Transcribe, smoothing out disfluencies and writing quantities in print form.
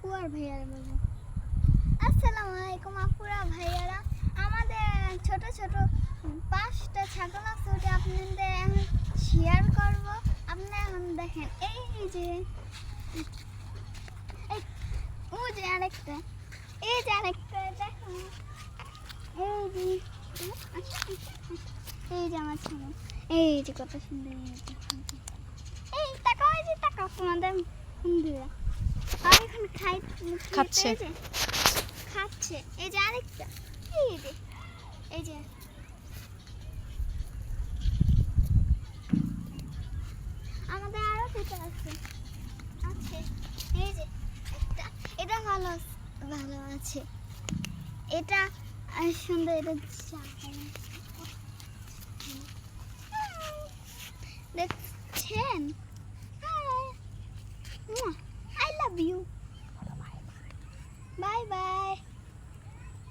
আপু আর ভাইয়ারা বলবো। আসসালামু আলাইকুম আপুরা ভাইয়ারা। আমাদের ছোট ছোট 5টা ছাগল আছে, ওটা আপনাদের এখন শেয়ার করব। আপনারা এখন দেখেন, এই যে ওই যে আরেকটা, এই যে আরেকটা দেখুন, এই যে আমার ছাগল, এই যে কত সুন্দর। এই তাকাও, এই যে তাকাও তোমাদের বন্ধুরা। আর এখন খাচ্ছে। খাচ্ছে। এই যে আরেকটা, এই যে এই যে আমাদের আরো দুটো আছে আছে এই যে একটা, এটা ভালো ভালো আছে, এটা সুন্দর। এটা দেখছেন? I love you, bye by.